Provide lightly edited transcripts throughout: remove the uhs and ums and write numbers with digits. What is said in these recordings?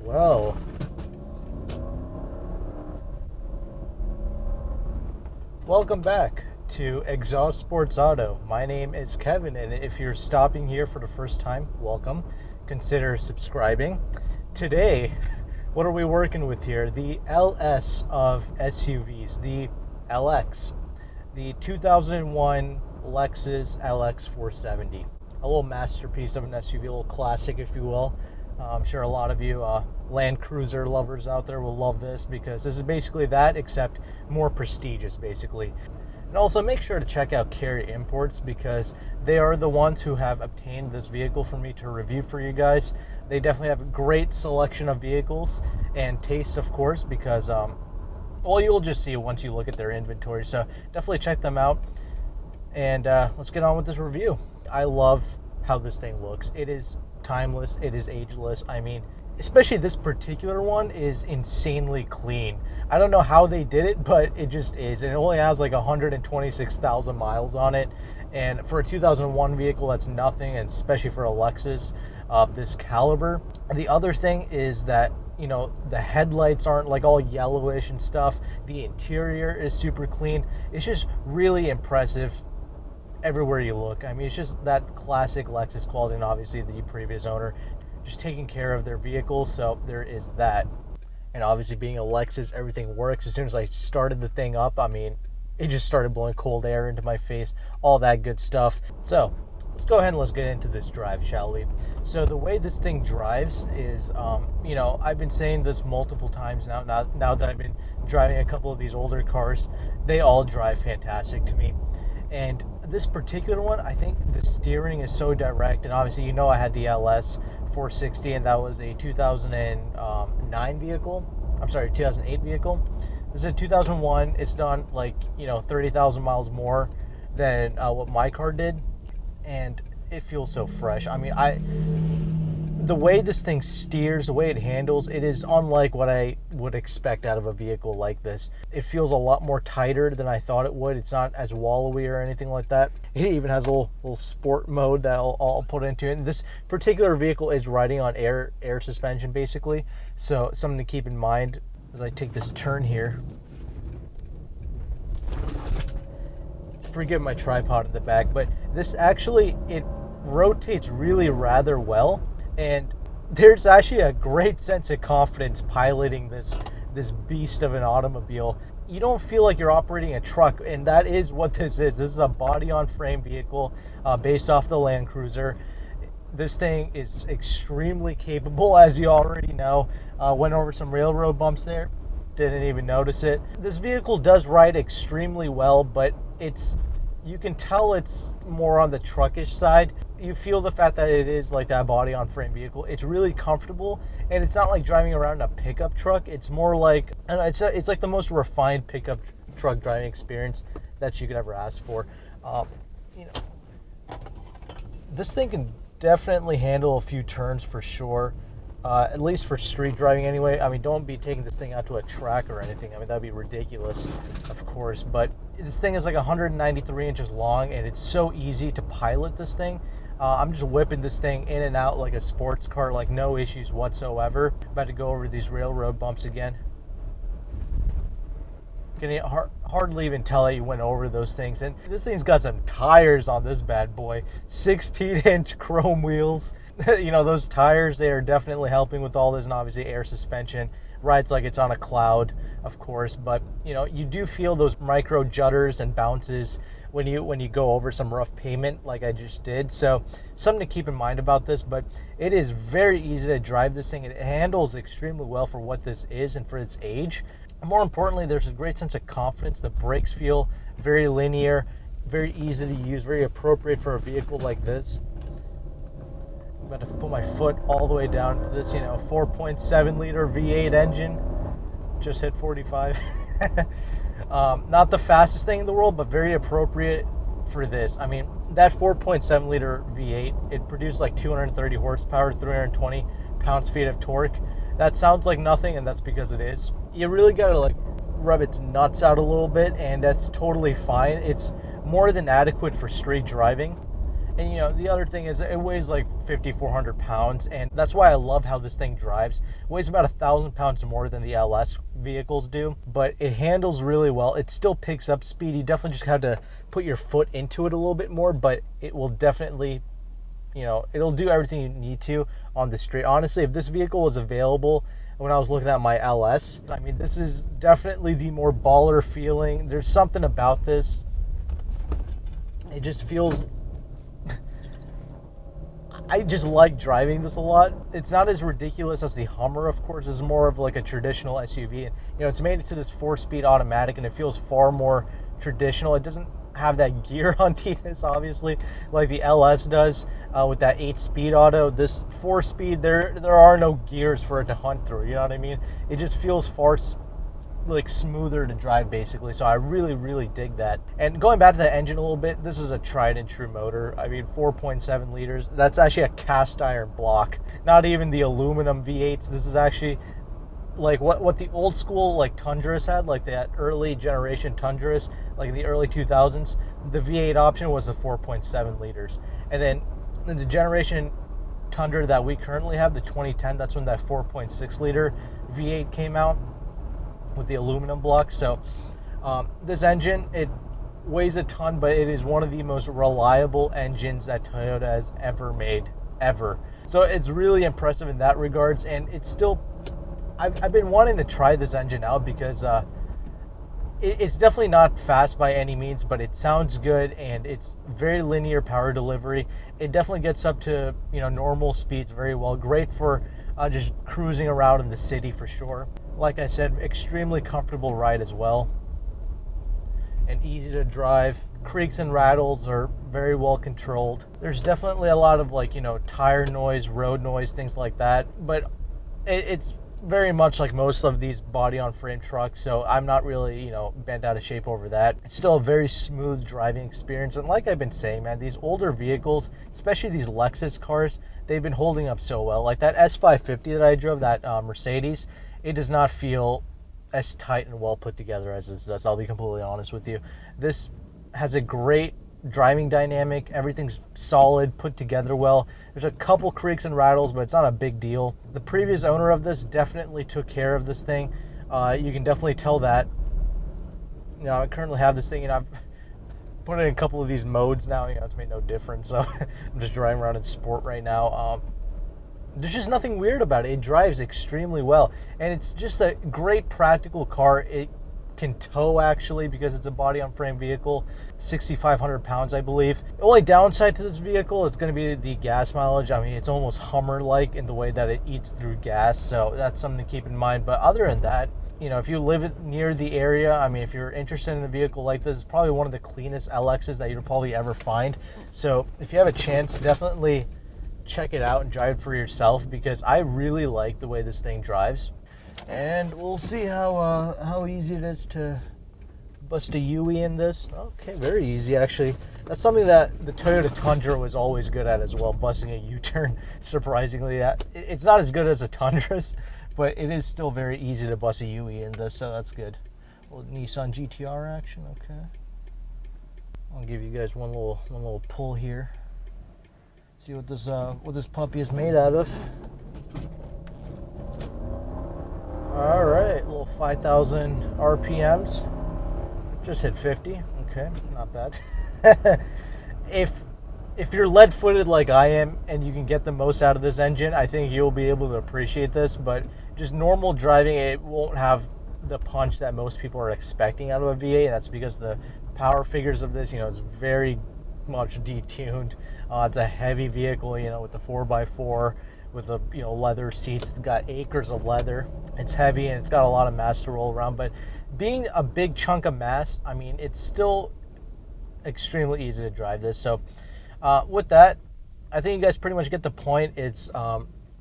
Well, welcome back to Exhaust Sports Auto. My name is Kevin, and if you're stopping here for the first time, welcome. Consider subscribing. Today, what are we working with here? The LS of SUVs, the LX, the 2001 Lexus LX470. A little masterpiece of an SUV, a little classic, if you will. I'm sure a lot of you Land Cruiser lovers out there will love this because this is basically that, except more prestigious, basically. And also make sure to check out Cary Imports because they are the ones who have obtained this vehicle for me to review for you guys. They definitely have a great selection of vehicles and taste, of course, because well, you'll just see it once you look at their inventory. So definitely check them out. And let's get on with this review. I love how this thing looks. It is timeless, it is ageless. I mean, especially this particular one is insanely clean. I don't know how they did it, but it just is. And it only has like 126,000 miles on it. And for a 2001 vehicle, that's nothing, and especially for a Lexus of this caliber. The other thing is that, you know, the headlights aren't like all yellowish and stuff. The interior is super clean. It's just really impressive everywhere you look. I mean, it's just that classic Lexus quality, and obviously the previous owner just taking care of their vehicles, so there is that. And obviously being a Lexus, everything works. As soon as I started the thing up, I mean, it just started blowing cold air into my face, all that good stuff. So let's go ahead and let's get into this drive, shall we? So the way this thing drives is, you know, I've been saying this multiple times now that I've been driving a couple of these older cars, they all drive fantastic to me. And this particular one, I think the steering is so direct. And obviously, you know, I had the LS 460, and that was a 2009 vehicle. I'm sorry, 2008 vehicle. This is a 2001. It's done like, you know, 30,000 miles more than what my car did. And it feels so fresh. I mean, the way this thing steers, the way it handles, it is unlike what I would expect out of a vehicle like this. It feels a lot more tighter than I thought it would. It's not as wallowy or anything like that. It even has a little sport mode that I'll put into it. And this particular vehicle is riding on air suspension, basically. So something to keep in mind as I take this turn here. Forgive my tripod in the back, but this actually, it rotates really rather well. And there's actually a great sense of confidence piloting this beast of an automobile. You don't feel like you're operating a truck, and that is what this is. This is a body-on-frame vehicle based off the Land Cruiser. This thing is extremely capable, as you already know. Went over some railroad bumps there, didn't even notice it. This vehicle does ride extremely well, but you can tell it's more on the truckish side. You feel the fact that it is like that body on frame vehicle. It's really comfortable, and it's not like driving around in a pickup truck. It's more like, I don't know, it's like the most refined pickup truck driving experience that you could ever ask for. You know, this thing can definitely handle a few turns for sure. At least for street driving anyway. I mean, don't be taking this thing out to a track or anything. I mean, that'd be ridiculous, of course. But this thing is like 193 inches long, and it's so easy to pilot this thing. I'm just whipping this thing in and out like a sports car, like no issues whatsoever. About to go over these railroad bumps again. Can you hardly even tell that you went over those things. And this thing's got some tires on this bad boy. 16-inch chrome wheels. You know, those tires, they are definitely helping with all this, and obviously air suspension. Rides like it's on a cloud, of course, but you know, you do feel those micro judders and bounces when you go over some rough pavement like I just did. So something to keep in mind about this, but it is very easy to drive this thing. It handles extremely well for what this is and for its age. More importantly, there's a great sense of confidence. The brakes feel very linear, very easy to use, very appropriate for a vehicle like this. I'm about to put my foot all the way down to this, you know, 4.7 liter V8 engine. Just hit 45. Not the fastest thing in the world, but very appropriate for this. I mean, that 4.7 liter V8, it produced like 230 horsepower, 320 pounds-feet of torque. That sounds like nothing, and that's because it is. You really gotta like rub its nuts out a little bit, and that's totally fine. It's more than adequate for street driving. And you know, the other thing is it weighs like 5,400 pounds, and that's why I love how this thing drives. It weighs about 1,000 pounds more than the LS vehicles do, but it handles really well. It still picks up speed. You definitely just have to put your foot into it a little bit more, but it will definitely, you know, it'll do everything you need to on the street. Honestly, if this vehicle was available when I was looking at my LS, I mean, this is definitely the more baller feeling. There's something about this. It just feels, I just like driving this a lot. It's not as ridiculous as the Hummer, of course. It's more of like a traditional SUV. And, you know, it's made it to this 4-speed automatic, and it feels far more traditional. It doesn't have that gear huntiness, obviously, like the LS does with that 8-speed auto. This 4-speed, there are no gears for it to hunt through. You know what I mean? It just feels far like smoother to drive, basically. So I really dig that. And going back to the engine a little bit, this is a tried and true motor. I mean, 4.7 liters. That's actually a cast iron block, not even the aluminum V8s. This is actually like what the old school like Tundras had, like that early generation Tundras, like in the early 2000s. The V8 option was the 4.7 liters, and then the generation Tundra that we currently have, the 2010, that's when that 4.6 liter V8 came out with the aluminum block. So this engine, it weighs a ton, but it is one of the most reliable engines that Toyota has ever made, ever. So it's really impressive in that regards. And it's still, I've been wanting to try this engine out because it's definitely not fast by any means, but it sounds good, and it's very linear power delivery. It definitely gets up to, you know, normal speeds very well. Great for just cruising around in the city for sure. Like I said, extremely comfortable ride as well, and easy to drive. Creaks and rattles are very well controlled. There's definitely a lot of, like, you know, tire noise, road noise, things like that, but it's very much like most of these body on frame trucks, so I'm not really, you know, bent out of shape over that. It's still a very smooth driving experience. And like I've been saying, man, these older vehicles, especially these Lexus cars, they've been holding up so well. Like that S550 that I drove, that Mercedes, it does not feel as tight and well put together as this does. I'll be completely honest with you. This has a great driving dynamic. Everything's solid, put together well. There's a couple creaks and rattles, but it's not a big deal. The previous owner of this definitely took care of this thing. You can definitely tell that. You know, I currently have this thing, and I've put it in a couple of these modes now. You know, it's made no difference. So I'm just driving around in sport right now. There's just nothing weird about it. It drives extremely well, and it's just a great practical car. It can tow, actually, because it's a body on frame vehicle, 6,500 pounds, I believe. The only downside to this vehicle is going to be the gas mileage. I mean, it's almost Hummer-like in the way that it eats through gas, so that's something to keep in mind. But other than that, you know, if you live near the area, I mean, if you're interested in a vehicle like this, it's probably one of the cleanest LXs that you'll probably ever find. So if you have a chance, definitely check it out and drive it for yourself, because I really like the way this thing drives. And we'll see how easy it is to bust a UE in this. Okay, very easy, actually. That's something that the Toyota Tundra was always good at as well, busting a U-turn, surprisingly. It's not as good as a Tundra's, but it is still very easy to bust a UE in this, so that's good. A little Nissan GTR action, okay. I'll give you guys one little pull here. See what this puppy is made out of. All right, a little 5,000 RPMs. Just hit 50. Okay, not bad. If you're lead-footed like I am, and you can get the most out of this engine, I think you'll be able to appreciate this. But just normal driving, it won't have the punch that most people are expecting out of a V8. That's because the power figures of this, you know, it's very much detuned. It's a heavy vehicle, you know, with the 4x4, with the, you know, leather seats. It's got acres of leather. It's heavy, and it's got a lot of mass to roll around. But being a big chunk of mass, I mean, it's still extremely easy to drive this. So with that, I think you guys pretty much get the point. It's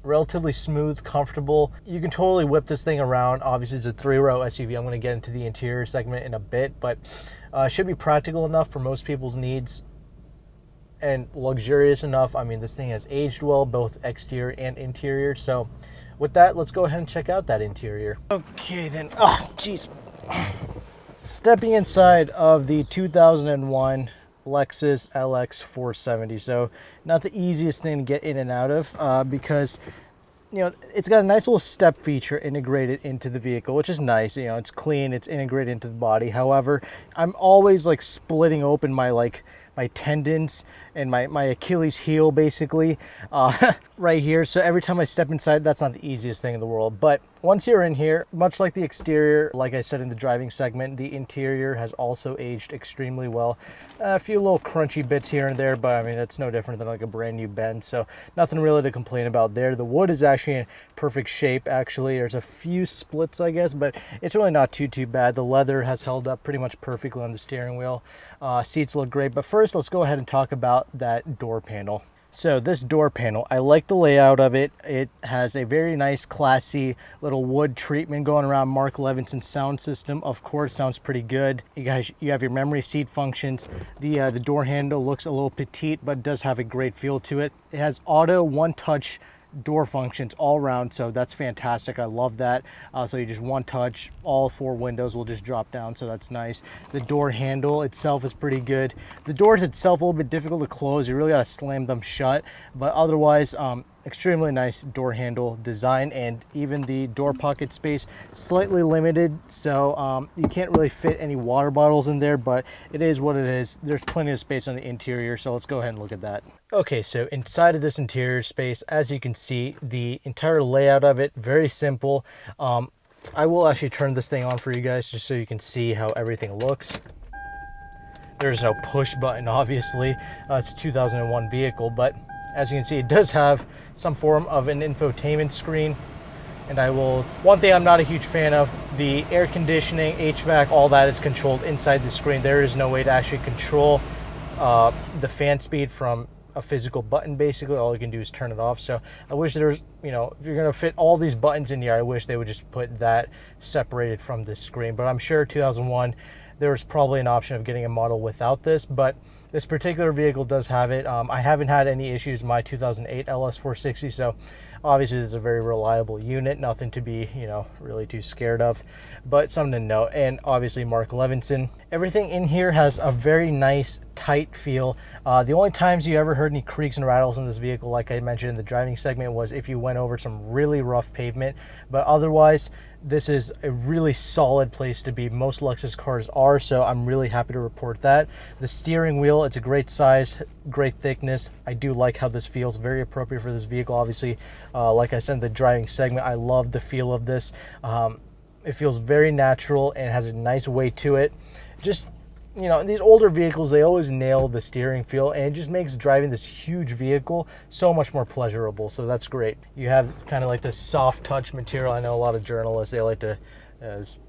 relatively smooth, comfortable. You can totally whip this thing around. Obviously, it's a 3-row SUV. I'm going to get into the interior segment in a bit, but should be practical enough for most people's needs, and luxurious enough. I mean, this thing has aged well, both exterior and interior. So with that, let's go ahead and check out that interior. Okay, then. Oh, jeez. Stepping inside of the 2001 Lexus LX470. So not the easiest thing to get in and out of because, you know, it's got a nice little step feature integrated into the vehicle, which is nice. You know, it's clean, it's integrated into the body. However, I'm always like splitting open my tendons and my Achilles heel basically right here. So every time I step inside, that's not the easiest thing in the world. But once you're in here, much like the exterior, like I said in the driving segment, the interior has also aged extremely well. A few little crunchy bits here and there, but I mean, that's no different than like a brand new Benz. So nothing really to complain about there. The wood is actually in perfect shape, actually. There's a few splits, I guess, but it's really not too bad. The leather has held up pretty much perfectly on the steering wheel. Seats look great, but first let's go ahead and talk about that door panel. So this door panel, I like the layout of it. It has a very nice, classy little wood treatment going around. Mark Levinson's sound system, of course, sounds pretty good. You guys, you have your memory seat functions. The door handle looks a little petite, but does have a great feel to it. It has auto one-touch door functions all around, so that's fantastic. I love that. So you just one touch, all 4 windows will just drop down, so that's nice. The door handle itself is pretty good. The doors itself a little bit difficult to close. You really got to slam them shut, but otherwise extremely nice door handle design. And even the door pocket space slightly limited, so you can't really fit any water bottles in there, but it is what it is. There's plenty of space on the interior, so let's go ahead and look at that. Okay, so inside of this interior space, as you can see, the entire layout of it, very simple. I will actually turn this thing on for you guys just so you can see how everything looks. There's no push button, obviously. It's a 2001 vehicle, but as you can see, it does have some form of an infotainment screen. And one thing I'm not a huge fan of, the air conditioning, HVAC, all that is controlled inside the screen. There is no way to actually control the fan speed from a physical button. Basically, all you can do is turn it off. So I wish there was, you know, if you're going to fit all these buttons in here, I wish they would just put that separated from this screen. But I'm sure 2001, there's probably an option of getting a model without this, but this particular vehicle does have it. I haven't had any issues with my 2008 LS460, so obviously this is a very reliable unit, nothing to be, you know, really too scared of, but something to note. And obviously Mark Levinson. Everything in here has a very nice, tight feel. The only times you ever heard any creaks and rattles in this vehicle, like I mentioned in the driving segment, was if you went over some really rough pavement, but otherwise, this is a really solid place to be. Most Lexus cars are, so I'm really happy to report that. The steering wheel, it's a great size, great thickness. I do like how this feels, very appropriate for this vehicle. Obviously, like I said in the driving segment, I love the feel of this. It feels very natural and has a nice weight to it. Just, you know, these older vehicles, they always nail the steering feel, and it just makes driving this huge vehicle so much more pleasurable. So that's great. You have kind of like this soft touch material. I know a lot of journalists, they like to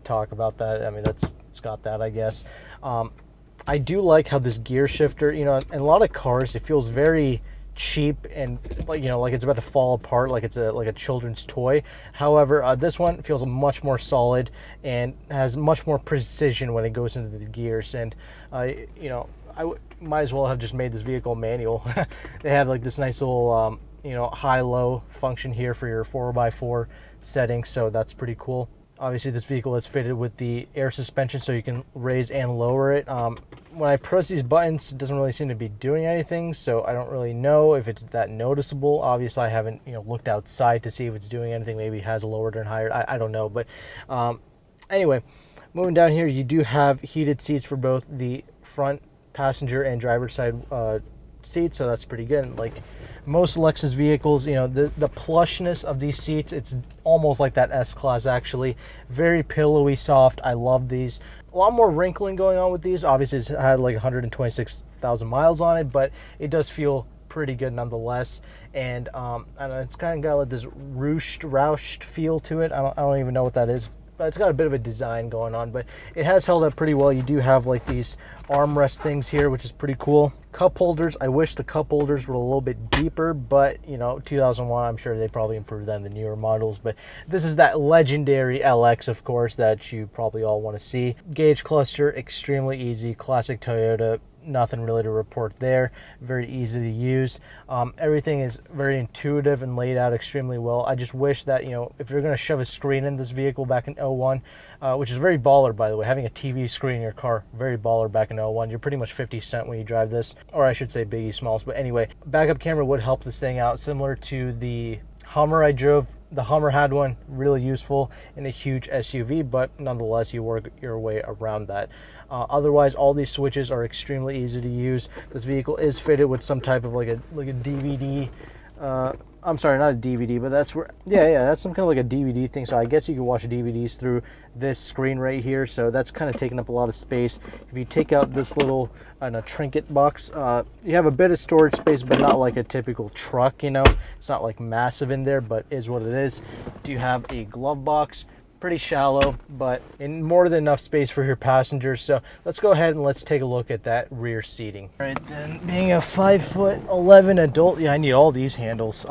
talk about that. I mean, it's got that, I guess. I do like how this gear shifter, you know, in a lot of cars, it feels very cheap and, like, you know, like it's about to fall apart, like it's like a children's toy. However, this one feels much more solid and has much more precision when it goes into the gears. And you know, I might as well have just made this vehicle manual. They have like this nice little you know, high-low function here for your 4x4 settings, so that's pretty cool. Obviously, this vehicle is fitted with the air suspension, so you can raise and lower it. When I press these buttons, it doesn't really seem to be doing anything, so I don't really know if it's that noticeable. Obviously, I haven't, you know, looked outside to see if it's doing anything. Maybe it has lowered and higher. I don't know, but anyway, moving down here, you do have heated seats for both the front passenger and driver's side seats, so that's pretty good. Like most Lexus vehicles, you know, the plushness of these seats, it's almost like that S-Class actually. Very pillowy, soft. I love these. A lot more wrinkling going on with these. Obviously, it's had like 126,000 miles on it, but it does feel pretty good nonetheless. And I don't know, it's kind of got like this roushed feel to it. I don't even know what that is. But it's got a bit of a design going on, but it has held up pretty well. You do have like these armrest things here, which is pretty cool. Cup holders, I wish the cup holders were a little bit deeper, but you know, 2001, I'm sure they probably improved that in the newer models. But this is that legendary LX, of course, that you probably all want to see. Gauge cluster, extremely easy, classic Toyota. nothing really to report there. Very easy to use. Everything is very intuitive and laid out extremely well. I just wish that, you know, if you're going to shove a screen in this vehicle back in '01, which is very baller, by the way, having a TV screen in your car, very baller back in '01. You're pretty much 50 Cent when you drive this, or I should say Biggie Smalls. But anyway, backup camera would help this thing out, similar to the Hummer I drove. The Hummer had one, really useful in a huge SUV, but nonetheless, you work your way around that. Otherwise, all these switches are extremely easy to use. This vehicle is fitted with some type of like a DVD. I'm sorry, not a DVD, but that's where, yeah, that's some kind of like a DVD thing. So I guess you can watch DVDs through this screen right here. So that's kind of taking up a lot of space. If you take out this little trinket box, you have a bit of storage space, but not like a typical truck, you know. It's not like massive in there, but is what it is. Do you have a glove box? Pretty shallow, but in more than enough space for your passengers. So let's go ahead and let's take a look at that rear seating. All right, then, being a 5'11" adult, yeah, I need all these handles.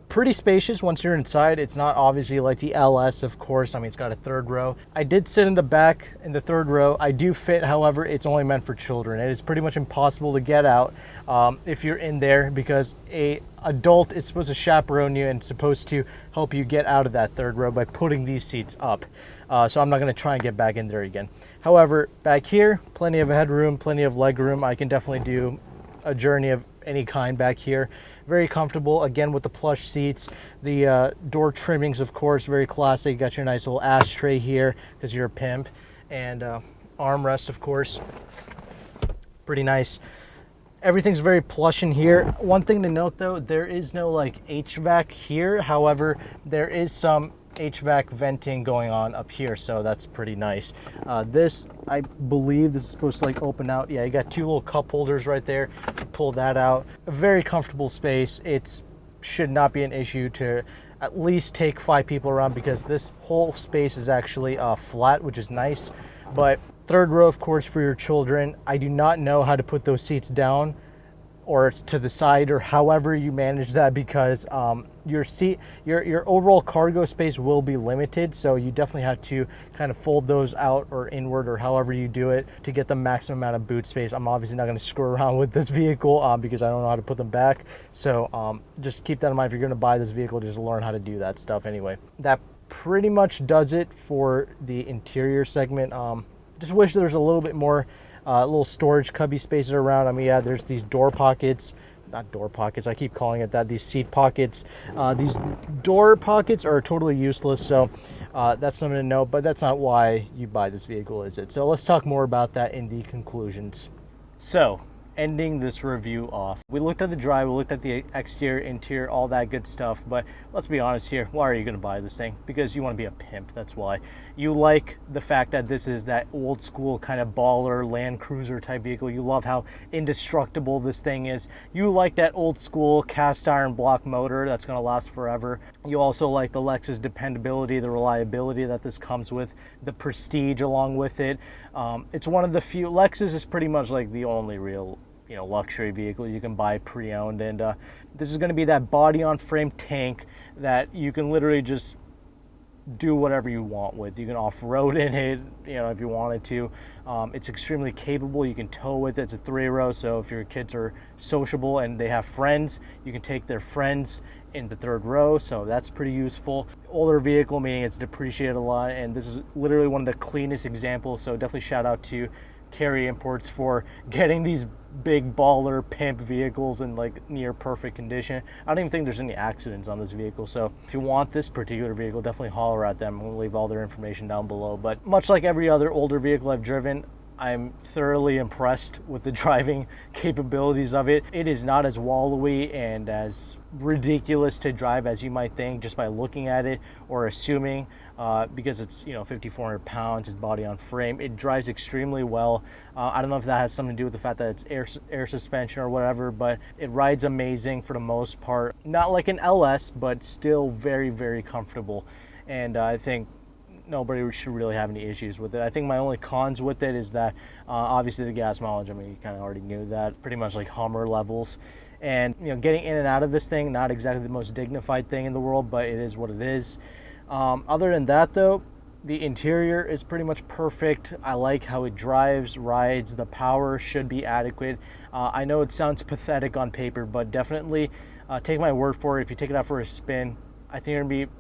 Pretty spacious once you're inside. It's not obviously like the LS, of course. I mean, it's got a third row. I did sit in the back in the third row. I do fit, however, it's only meant for children. It is pretty much impossible to get out if you're in there, because a adult is supposed to chaperone you and supposed to help you get out of that third row by putting these seats up. So I'm not going to try and get back in there again. However, back here, plenty of headroom, plenty of leg room. I can definitely do a journey of any kind back here. Very comfortable, again, with the plush seats. The door trimmings, of course, very classic. You got your nice little ashtray here because you're a pimp. And armrest, of course. Pretty nice. Everything's very plush in here. One thing to note, though, there is no like HVAC here. However, there is some HVAC venting going on up here, so that's pretty nice. This, I believe this is supposed to like open out. Yeah, you got two little cup holders right there to pull that out. A very comfortable space. It should not be an issue to at least take 5 people around, because this whole space is actually flat, which is nice. But third row, of course, for your children. I do not know how to put those seats down or it's to the side, or however you manage that, because your overall cargo space will be limited. So you definitely have to kind of fold those out or inward, or however you do it, to get the maximum amount of boot space. I'm obviously not going to screw around with this vehicle because I don't know how to put them back. So just keep that in mind. If you're going to buy this vehicle, just learn how to do that stuff. Anyway, that pretty much does it for the interior segment. Just wish there's a little bit more little storage cubby spaces around. I mean, yeah, there's these door pockets, not door pockets, I keep calling it that, these seat pockets. These door pockets are totally useless, so that's something to know, but that's not why you buy this vehicle, is it? So let's talk more about that in the conclusions. So, ending this review off, we looked at the drive, we looked at the exterior, interior, all that good stuff, but let's be honest here, why are you going to buy this thing? Because you want to be a pimp. That's why. You like the fact that this is that old school kind of baller Land Cruiser type vehicle. You love how indestructible this thing is. You like that old school cast iron block motor that's going to last forever. You also like the Lexus dependability, the reliability that this comes with, the prestige along with it. It's one of the few, Lexus is pretty much like the only real, you know, luxury vehicle you can buy pre-owned, and this is going to be that body on frame tank that you can literally just do whatever you want with. You can off-road in it, you know, if you wanted to. It's extremely capable. You can tow with it. It's a 3-row, so if your kids are sociable and they have friends, you can take their friends in the 3rd row, so that's pretty useful. Older vehicle, meaning it's depreciated a lot, and this is literally one of the cleanest examples, so definitely shout out to Cary Imports for getting these big baller pimp vehicles in like near perfect condition. I don't even think there's any accidents on this vehicle, so if you want this particular vehicle, definitely holler at them. I'm going to leave all their information down below. But much like every other older vehicle I've driven, I'm thoroughly impressed with the driving capabilities of it. It is not as wallowy and as ridiculous to drive as you might think just by looking at it or assuming, because it's, you know, 5,400 pounds, it's body on frame. It drives extremely well. I don't know if that has something to do with the fact that it's air suspension or whatever, but it rides amazing for the most part. Not like an LS, but still very, very comfortable. And I think nobody should really have any issues with it. I think my only cons with it is that obviously the gas mileage, I mean, you kind of already knew that, pretty much like Hummer levels. And, you know, getting in and out of this thing, not exactly the most dignified thing in the world, but it is what it is. Other than that, though, The interior is pretty much perfect. I like how it drives, rides. The power should be adequate. I know it sounds pathetic on paper, but definitely take my word for it. If you take it out for a spin, I think you're going to be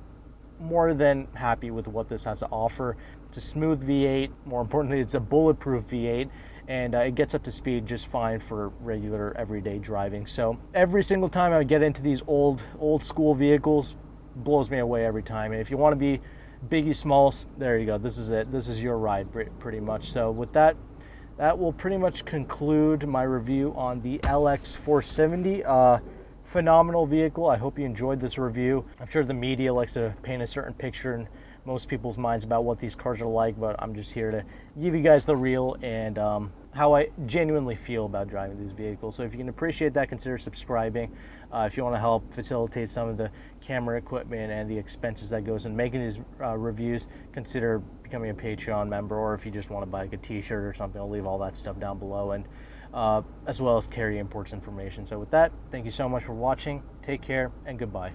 more than happy with what this has to offer. It's a smooth V8. More importantly, it's a bulletproof V8, and it gets up to speed just fine for regular everyday driving. So every single time I get into these old school vehicles, blows me away every time. And if you want to be biggie smalls, there you go. This is it. This is your ride pretty much. So with that will pretty much conclude my review on the LX470. Phenomenal vehicle. I hope you enjoyed this review. I'm sure the media likes to paint a certain picture in most people's minds about what these cars are like, but I'm just here to give you guys the real and how I genuinely feel about driving these vehicles. So if you can appreciate that, consider subscribing. If you want to help facilitate some of the camera equipment and the expenses that goes in making these reviews, consider becoming a Patreon member, or if you just want to buy like a t-shirt or something, I'll leave all that stuff down below, and as well as Cary Imports information. So with that, thank you so much for watching. Take care and goodbye.